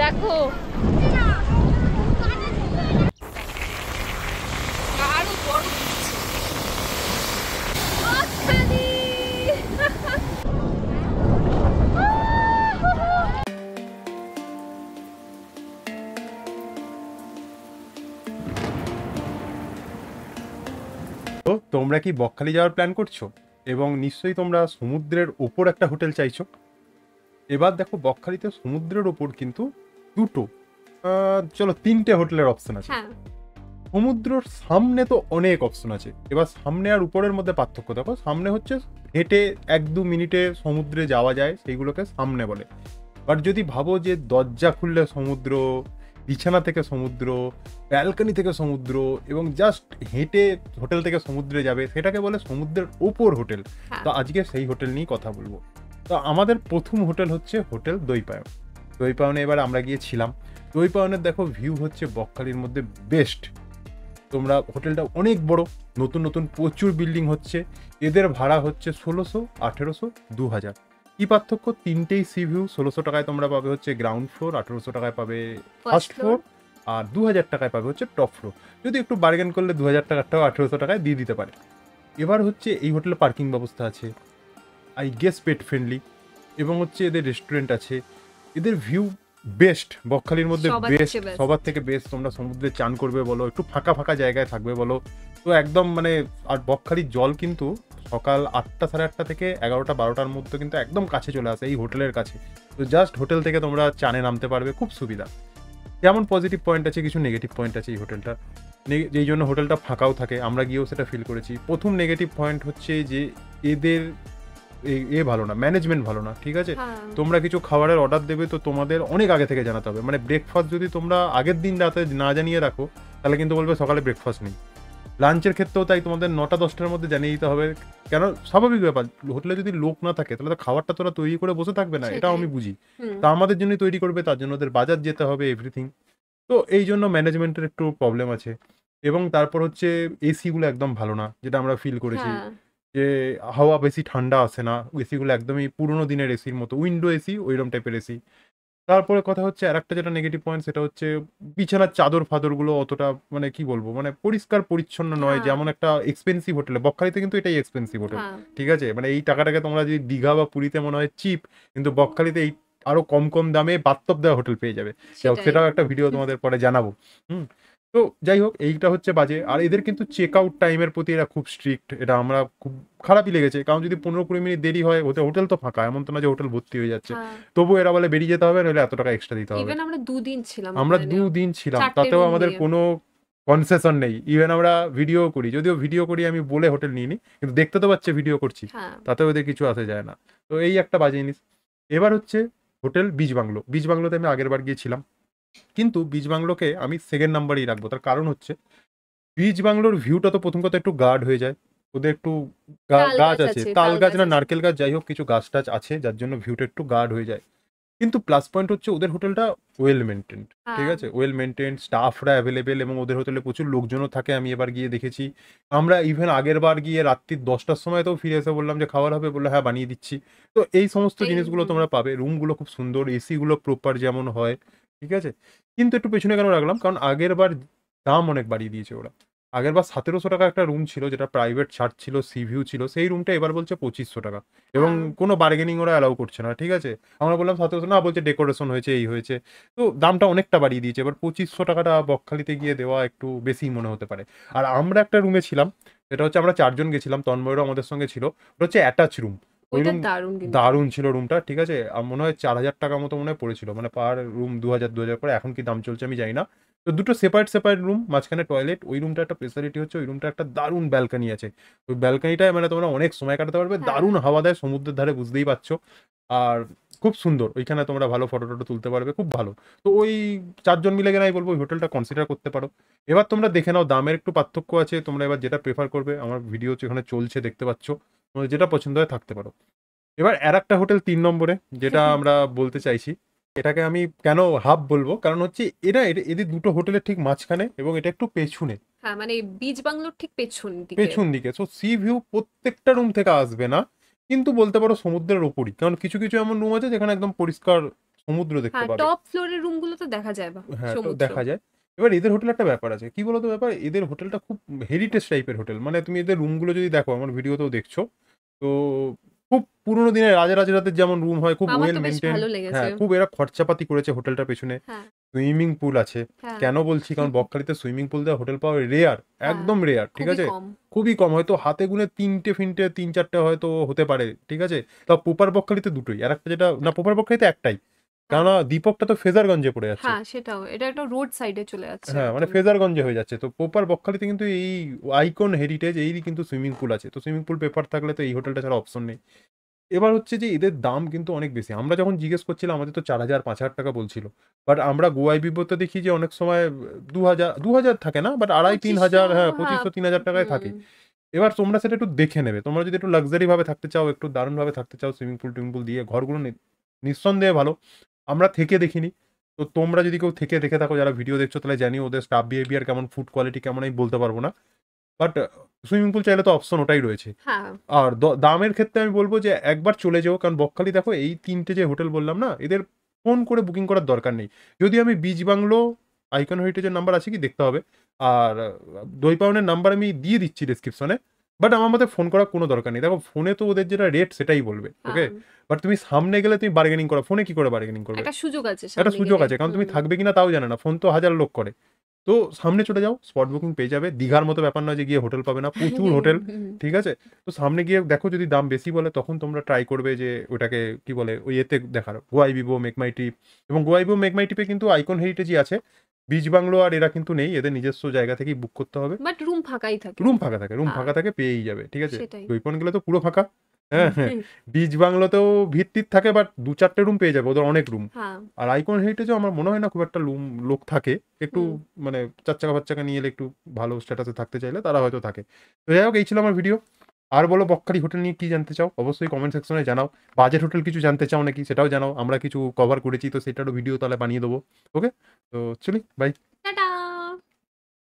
দেখো আরো বড় বকখালি। তো তোমরা কি বকখালি যাওয়ার প্ল্যান করছো এবং নিশ্চয়ই তোমরা সমুদ্রের ওপর একটা হোটেল চাইছো। এবার দেখো বকখালিতে সমুদ্রের ওপর কিন্তু দুটো চলো তিনটে হোটেলের অপশন আছে। হ্যাঁ সমুদ্রের সামনে তো অনেক অপশন আছে। এবার সামনে আর উপরের মধ্যে পার্থক্য দেখো, সামনে হচ্ছে হেঁটে 1-2 মিনিটে সমুদ্রে যাওয়া যায়, সেইগুলোকে সামনে বলে। বাট যদি ভাবো যে দরজা খুললে সমুদ্র, বিছানা থেকে সমুদ্র, ব্যালকনি থেকে সমুদ্র এবং জাস্ট হেঁটে হোটেল থেকে সমুদ্রে যাবে, সেটাকে বলে সমুদ্রের ওপর হোটেল। তো আজকে সেই হোটেল নিয়েই কথা বলবো। তো আমাদের প্রথম হোটেল হচ্ছে হোটেল দইপায়ন। দইপায়নে এবার আমরা গিয়েছিলাম। দইপায়নের দেখো ভিউ হচ্ছে বকখালির মধ্যে বেস্ট। তোমরা হোটেলটা অনেক বড়, নতুন নতুন প্রচুর বিল্ডিং হচ্ছে। এদের ভাড়া হচ্ছে 1600, 1800, 2000। কি পার্থক্য? তিনটেই সি ভিউ। 1600 টাকায় তোমরা পাবে হচ্ছে গ্রাউন্ড ফ্লোর, 1800 টাকায় পাবে ফার্স্ট ফ্লোর, আর 2000 টাকায় পাবে হচ্ছে টপ ফ্লোর। যদি একটু বার্গেন করলে 2000 টাকাটাও 1800 টাকায় দিয়ে দিতে পারে। এবার হচ্ছে এই হোটেলে পার্কিং ব্যবস্থা আছে, আই গেস পেট ফ্রেন্ডলি, এবং হচ্ছে এদের রেস্টুরেন্ট আছে। এদের ভিউ বেস্ট, বকখালির মধ্যে বেস্ট, সবার থেকে বেস্ট। তোমরা সমুদ্রে চান করবে বলো, একটু ফাঁকা ফাঁকা জায়গায় থাকবে বলো, তো একদম মানে। আর বকখালির জল কিন্তু সকাল 8টা, 8:30 থেকে 11টা 12টার মধ্যে কিন্তু একদম কাছে চলে আসে, এই হোটেলের কাছে। তো জাস্ট হোটেল থেকে তোমরা চানে নামতে পারবে, খুব সুবিধা। যেমন পজিটিভ পয়েন্ট আছে, কিছু নেগেটিভ পয়েন্ট আছে এই হোটেলটা, যেই জন্য হোটেলটা ফাঁকাও থাকে। আমরা গিয়েও সেটা ফিল করেছি। প্রথম নেগেটিভ পয়েন্ট হচ্ছে যে এদের ভালো না, ম্যানেজমেন্ট ভালো না, ঠিক আছে। তোমরা কিছু খাবারের অর্ডার দেবে তো তোমাদের অনেক আগে থেকে জানাতে হবে। মানে ব্রেকফাস্ট যদি তোমরা আগের দিন রাতে না জানিয়ে রাখো, তাহলে কিন্তু বলবে সকালে ব্রেকফাস্ট নেই। লাঞ্চের ক্ষেত্রেও তাই, তোমাদের 9টা-10টার মধ্যে জানিয়ে দিতে হবে। কেন? স্বাভাবিক ব্যাপার, হোটেলে যদি লোক না থাকে তাহলে তো খাবারটা তোরা তৈরি করে বসে থাকবে না, এটাও আমি বুঝি। তা আমাদের জন্যই তৈরি করবে, তার জন্য ওদের বাজার যেতে হবে, এভরিথিং। তো এই জন্য ম্যানেজমেন্টের একটু প্রবলেম আছে। এবং তারপর হচ্ছে এসিগুলো একদম ভালো না, যেটা আমরা ফিল করেছি, যে হাওয়া বেশি ঠান্ডা আসে না। এসিগুলো একদমই পুরোনো দিনের এসির মতো, উইন্ডো এসি, ওইরকম টাইপের এসি। তারপরে কথা হচ্ছে আরেকটা যেটা নেগেটিভ পয়েন্ট, সেটা হচ্ছে বিছানার চাদর ফাদরগুলো অতটা মানে কি বলবো, মানে পরিষ্কার পরিচ্ছন্ন নয়। যেমন একটা এক্সপেন্সিভ হোটেলে, বকখালিতে কিন্তু এটাই এক্সপেন্সিভ হোটেল, ঠিক আছে। মানে এই টাকাটাকে তোমরা যদি দীঘা বা পুরীতে মনে হয় চিপ, কিন্তু বকখালিতে এই আরো কম কম দামে বাস্তব দেওয়া হোটেল পেয়ে যাবে। সেটাও একটা ভিডিও তোমাদের পরে জানাবো। তো যাই হোক, এইটা হচ্ছে বাজে। আর এদের কিন্তু চেক আউট টাইমের প্রতি এরা খুব স্ট্রিক্ট, এটা আমরা খুব খারাপই লেগেছে। কারণ যদি 15-20 মিনিট দেরি হয়, হোটেল তো ফাঁকা, এমন তো না যে হোটেল ভর্তি হয়ে যাচ্ছে, তবু এরা বলে বেরিয়ে যেতে হবে, নইলে এত টাকা এক্সট্রা দিতে হবে। আমরা 2 দিন ছিলাম, তাতেও আমাদের কোনো কনসেশন নেই। ইভেন আমরা ভিডিও করি, যদিও ভিডিও করি আমি বলে হোটেল নিইনি, কিন্তু দেখতে তো পাচ্ছে ভিডিও করছি, তাতেও ওদের কিছু আসে যায় না। তো এই একটা বাজে জিনিস। এবার হচ্ছে হোটেল বিচ বাংলো। বিচ বাংলোতে আমি আগের বার গিয়েছিলাম, কিন্তু বিচ বাংলোকে আমি সেকেন্ড নাম্বারেই রাখবো। তার কারণ হচ্ছে বিচ বাংলোর ভিউটা তো প্রথম কথা একটু গার্ড হয়ে যায়, ওদের একটু গাছ আছে, তাল গাছ না নারকেল গাছ, যাই হোক কিছু গাছ টাছ আছে, যার জন্য ভিউটা একটু গার্ড হয়ে যায়। কিন্তু প্লাস পয়েন্ট হচ্ছে ওদের হোটেলটা ওয়েল মেনটেন্ড, ঠিক আছে, ওয়েল মেনটেন্ড, স্টাফরা অ্যাভেলেবেল, এবং ওদের হোটেলে প্রচুর লোকজনও থাকে। আমি এবার গিয়ে দেখেছি। আমরা ইভেন আগের বার গিয়ে রাত্রি 10টার সময় তো ফিরে এসে বললাম যে খাবার হবে, বললো হ্যাঁ বানিয়ে দিচ্ছি। তো এই সমস্ত জিনিসগুলো তোমরা পাবে। রুমগুলো খুব সুন্দর, এসিগুলো প্রপার যেমন হয়, ঠিক আছে। কিন্তু একটু পেছনে কেন রাখলাম, কারণ আগের বার দাম অনেক বাড়িয়ে দিয়েছে ওরা। আগের বার 1700 টাকা একটা রুম ছিল, যেটা প্রাইভেট ছাড় ছিল, সি ভিউ ছিল, সেই রুমটা এবার বলছে 2500 টাকা, এবং কোনো বার্গেনিং ওরা অ্যালাউ করছে না, ঠিক আছে। আমরা বললাম 1700, না বলছে ডেকোরেশন হয়েছে, এই হয়েছে। তো দামটা অনেকটা বাড়িয়ে দিয়েছে। এবার 2500 টাকাটা বকখালিতে গিয়ে দেওয়া একটু বেশি মনে হতে পারে। আর আমরা একটা রুমে ছিলাম, সেটা হচ্ছে আমরা 4 জন গেছিলাম, তন্ময়ও আমাদের সঙ্গে ছিল। ওটা হচ্ছে অ্যাটাচ রুম। ওই রুম দারুণ ছিল রুমটা, ঠিক আছে। মনে হয় 4000 টাকা মতো মনে হয় পড়েছিল, মানে পার রুম 2000 করে। এখন কি দাম চলছে আমি জানি না। তো দুটো সেপারেট রুম, মাঝখানে টয়লেট। ওই রুমটা একটা স্পেশালিটি হচ্ছে, ওই রুমটা একটা দারুণ ব্যালকানি আছে। ওই ব্যালকানিটায় মানে তোমরা অনেক সময় কাটাতে পারবে, দারুণ হাওয়া দেয় সমুদ্রের ধারে, বুঝতেই পারছো। আর খুব সুন্দর, ওইখানে তোমরা ভালো ফটো টটো তুলতে পারবে, খুব ভালো। তো ওই 4 জন মিলে গেলে আমি বলবো ওই হোটেলটা কনসিডার করতে পারো। এবার তোমরা দেখে নাও, দামের একটু পার্থক্য আছে, তোমরা এবার যেটা প্রেফার করবে। আমার ভিডিও এখানে চলছে, দেখতে পাচ্ছ, তোমাদের যেটা পছন্দ হয় থাকতে পারো। এবার আর একটা হোটেল 3 নম্বরে যেটা আমরা বলতে চাইছি, এটাকে আমি কেন হাব বলবো, কারণ হচ্ছে এদের দুটো হোটেলের ঠিক মাঝখানে, এবং এটা একটু পেছনে, মানে বিচ বাংলোর ঠিক পেছন দিকে। সো সি ভিউ প্রত্যেকটা রুম থেকে আসবে না, কিন্তু বলতে পারো সমুদ্রের ওপরই। কারণ কিছু কিছু এমন রুম আছে যেখানে একদম পরিষ্কার সমুদ্র দেখতে হ্যাঁ, পাবে। টপ ফ্লোরের রুম গুলো তো দেখা যায় বা হ্যাঁ, তো সমুদ্র। দেখা যায়। এবার এদের হোটেলে একটা ব্যাপার আছে। কি বলতো ব্যাপার? এদের হোটেলটা খুব হেরিটেজ টাইপের হোটেল। মানে তুমি এদের রুমগুলো যদি দেখো, আমার ভিডিওতেও দেখছো, তো খুব পুরোনো দিনের রাজা-রাজড়াদের যেমন রুম হয়, খুব আমার ওয়েল তো বেশ মেইনটেইন। ভালো লেগেছে। হ্যাঁ, খুব এরা খরচাপাতি করেছে হোটেলটার পেছনে। হ্যাঁ, সুইমিং পুল আছে। হ্যাঁ, কেন বলছি? কারণ বকখালিতে সুইমিং পুল দেওয়া হোটেল পাওয়া রেয়ার, হ্যাঁ, একদম রেয়ার, ঠিক খুবই আছে? কম। খুবই কম, হয়তো হাতে গুনে ৩টে ৩-৪টে হয়তো হতে পারে, ঠিক আছে? তাও পোপার বকখালিতে দুটোই। আরেকটা যেটা না, পোপার বকখালিতে একটাই। হ্যাঁ, কেননা দীপকটা তো ফ্রেজারগঞ্জে পড়ে যাচ্ছে। হ্যাঁ, সেটাও। এটা একটা রোড সাইডে চলে যাচ্ছে হ্যাঁ, মানে একদম। ফ্রেজারগঞ্জে হয়ে যাচ্ছে। তো প্রপার বকখালিতে কিন্তু এই আইকন হেরিটেজ এরই কিন্তু সুইমিং পুল আছে। তো সুইমিং পুল পেপার থাকলে তো এই হোটেলটা ছাড়া অপশন নেই। এবার হচ্ছে যে এদের দাম কিন্তু অনেক বেশি। আমরা যখন জিজ্ঞেস করছিলাম আমাদের তো ৪,০০০ ৫,০০০ টাকা বলছিল। বাট আমরা গোয়ায় বিবোতে দেখি যে অনেক সময় ২,০০০ থাকে না, বাট ২,৫০০ ৩,০০০, 2500, হ্যাঁ, হ্যাঁ, ২৫০০ ৩,০০০ টাকায় থাকে। হুম, এবার তোমরা সেটা একটু দেখে নেবে। তোমরা যদি একটু লাক্সারি ভাবে থাকতে চাও, একটু দারুণভাবে থাকতে চাও, সুইমিং পুল টুইমিং পুল দিয়ে ঘরগুলো নিঃসন্দেহে ভালো। আমরা থেকে দেখিনি। তো তোমরা যদি কেউ থেকে দেখে থাকো, যারা ভিডিও দেখছো, তাহলে জানিও ওদের স্টাফ বিহেভিয়ার কেমন, ফুড কোয়ালিটি কেমন আমি বলতে পারবো না। বাট সুইমিং পুল চাইলে তো অপশন ওটাই রয়েছে। হ্যাঁ, আর দামের ক্ষেত্রে আমি বলব যে একবার চলে যেও। কারণ বকখালি দেখো এই ৩টে যে হোটেল বললাম না, এদের ফোন করে বুকিং করার দরকার নেই। যদি আমি বিচ বাংলো, আইকন হেরিটেজের নাম্বার আছে কি দেখতে হবে। আর দই পাউনের নাম্বার আমি দিয়ে দিচ্ছি ডেসক্রিপশনে। বাট আমার মতে ফোন করার কোনো দরকার নেই। দেখো ফোনে তো ওদের যেটা রেট সেটাই বলবে। ওকে? হ্যাঁ, বাট তুমি সামনে গেলে তুমি বার্গেনিং করো। ফোনে কি করে বার্গেনিং করবে? একটা সুযোগ আছে একটা সামনে সুযোগ গেলে। আছে। কারণ তুমি হুম, থাকবে কিনা তাও জানে না। ফোন তো হাজার লোক করে। তো সামনে চলে যাও, স্পট বুকিং পেয়ে যাবে। দীঘার মতো ব্যাপার নয় যে গিয়ে হোটেল পাবে না। প্রচুর হোটেল। ঠিক আছে? তো সামনে গিয়ে দেখো যদি দাম বেশি বলে, তখন তোমরা ট্রাই করবে যে ওটাকে কি বলে ওই এতে দেখার, গোয়াই বিবো, মেক মাই ট্রিপ। এবং গোয়াই বিবো, মেক মাই ট্রিপে কিন্তু আইকন হেরিটেজই আছে। বিচ বাংলো আর এরা কিন্তু নেই। এদের নিজস্ব জায়গা থেকেই বুক করতে হবে। বাট রুম ফাঁকাই থাকে। রুম ফাঁকা থাকে, রুম হ্যাঁ, ফাঁকা থাকে, পেয়েই যাবে। ঠিক আছে? সেটাই। দইপন গেলে তো পুরো ফাঁকা। হ্যাঁ, হ্যাঁ। বিচ বাংলোতেও ভিড়-টির থাকে, বাট ২-৪টে রুম পেয়ে যাবে। ওদের অনেক রুম। হ্যাঁ, আর আইকন হেরিটেজেও আমার মনে হয় না খুব একটা লোক থাকে। একটু হুম। মানে ৪ চাকা ৫ চাকা নিয়ে এলে, একটু ভালো স্ট্যাটাসে থাকতে চাইলে তারা হয়তো থাকে। তো যাই হোক, এই ছিল আমার ভিডিও। আর বলো বকখালি হোটেল নিয়ে কি জানতে চাও? অবশ্যই কমেন্ট সেকশনে জানাও। বাজেট হোটেল কিছু জানতে চাও নাকি সেটাও জানাও। আমরা কিছু কভার করেছি, তো সেটারও ভিডিও তাহলে বানিয়ে দেবো। ওকে? তো চলি, বাই। টাটা।